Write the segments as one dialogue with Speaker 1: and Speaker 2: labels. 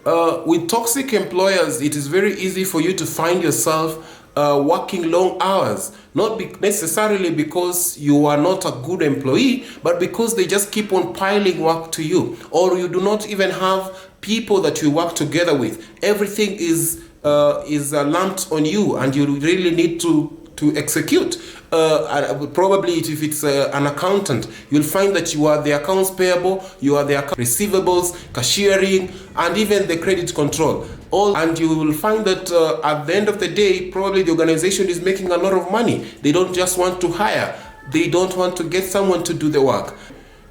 Speaker 1: With toxic employers, it is very easy for you to find yourself working long hours, not necessarily because you are not a good employee, but because they just keep on piling work to you, or you do not even have people that you work together with. Everything is lumped on you, and you really need to execute. Probably if it's an accountant, you'll find that you are the accounts payable, you are the receivables, cashiering, and even the credit control. And you will find that at the end of the day, probably the organization is making a lot of money. They don't just want to hire. They don't want to get someone to do the work.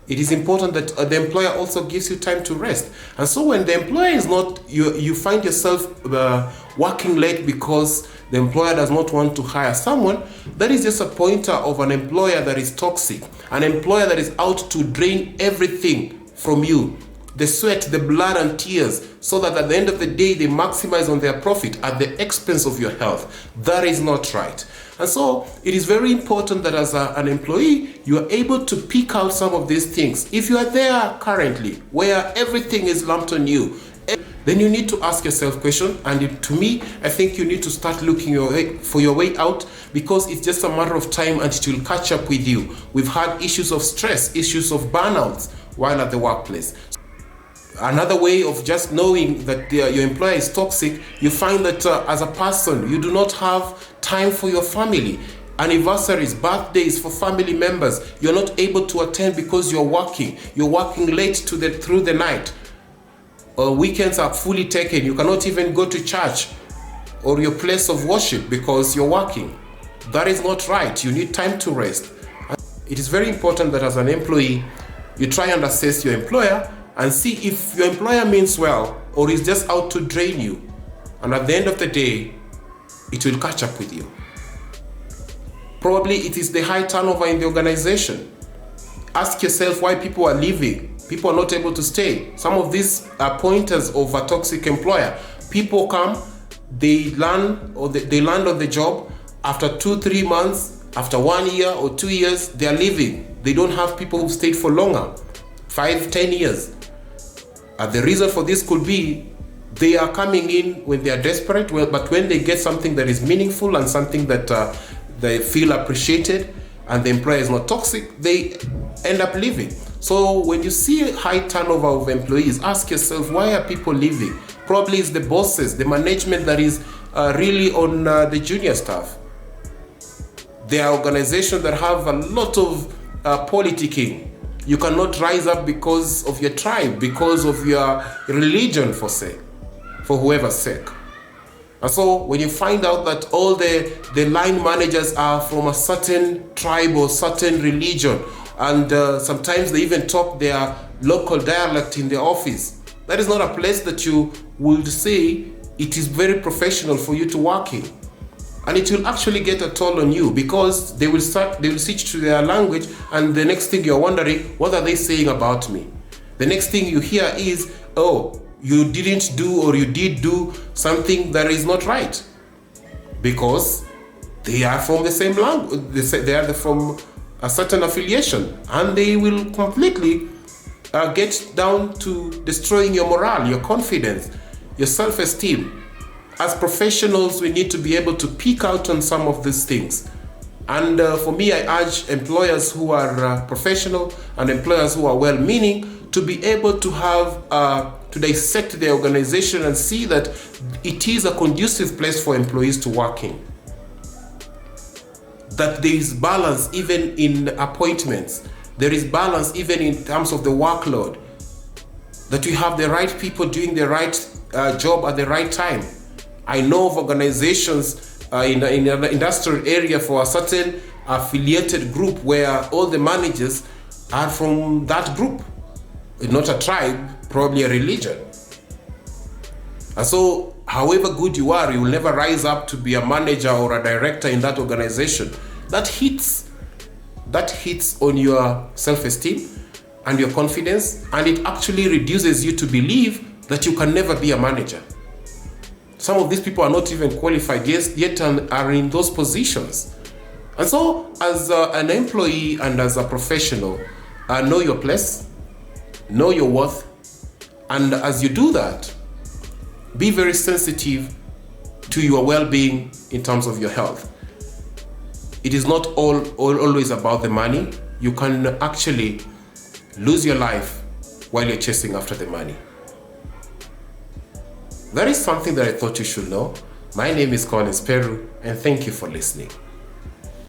Speaker 1: It is important that the employer also gives you time to rest. And so when the employer is not, you find yourself working late because the employer does not want to hire someone, that is just a pointer of an employer that is toxic, an employer that is out to drain everything from you, the sweat, the blood and tears, so that at the end of the day they maximize on their profit at the expense of your health. That is not right. And so it is very important that as an employee, you are able to pick out some of these things. If you are there currently where everything is lumped on you, then you need to ask yourself questions. And to me, I think you need to start looking for your way out, because it's just a matter of time and it will catch up with you. We've had issues of stress, issues of burnouts while at the workplace. Another way of just knowing that your employer is toxic, you find that as a person, you do not have time for your family. Anniversaries, birthdays for family members, you're not able to attend because you're working. You're working late through the night. Weekends are fully taken. You cannot even go to church or your place of worship because you're working. That is not right. You need time to rest. It is very important that as an employee, you try and assess your employer and see if your employer means well or is just out to drain you. And at the end of the day, it will catch up with you. Probably it is the high turnover in the organization. Ask yourself why people are leaving. People are not able to stay. Some of these are pointers of a toxic employer. People come, they land on the job. After 2-3 months, after 1 year or 2 years, they are leaving. They don't have people who stayed for longer, 5-10 years. The reason for this could be they are coming in when they are desperate, but when they get something that is meaningful and something that they feel appreciated and the employer is not toxic, they end up leaving. So when you see high turnover of employees, ask yourself, why are people leaving? Probably it's the bosses, the management that is really on the junior staff. There are organizations that have a lot of politicking. You cannot rise up because of your tribe, because of your religion, for whoever's sake. And so when you find out that all the line managers are from a certain tribe or certain religion, and sometimes they even talk their local dialect in their office, that is not a place that you would say it is very professional for you to work in. And it will actually get a toll on you, because they will switch to their language, and the next thing you're wondering, what are they saying about me? The next thing you hear is, oh, you didn't do or you did do something that is not right, because they are from the same language, they are from a certain affiliation, and they will completely get down to destroying your morale, your confidence, your self-esteem. As professionals, we need to be able to pick out on some of these things. And for me, I urge employers who are professional and employers who are well-meaning to be able to have to dissect their organization and see that it is a conducive place for employees to work in. That there is balance even in appointments. There is balance even in terms of the workload. That we have the right people doing the right job at the right time. I know of organizations in an industrial area for a certain affiliated group where all the managers are from that group. Not a tribe, probably a religion. And so, however good you are, you will never rise up to be a manager or a director in that organization. That hits on your self-esteem and your confidence, and it actually reduces you to believe that you can never be a manager. Some of these people are not even qualified yet and are in those positions. And so, as an employee and as a professional, know your place, know your worth, and as you do that, be very sensitive to your well-being in terms of your health. It is not always about the money. You can actually lose your life while you're chasing after the money. That is something that I thought you should know. My name is Collins Peru, and thank you for listening.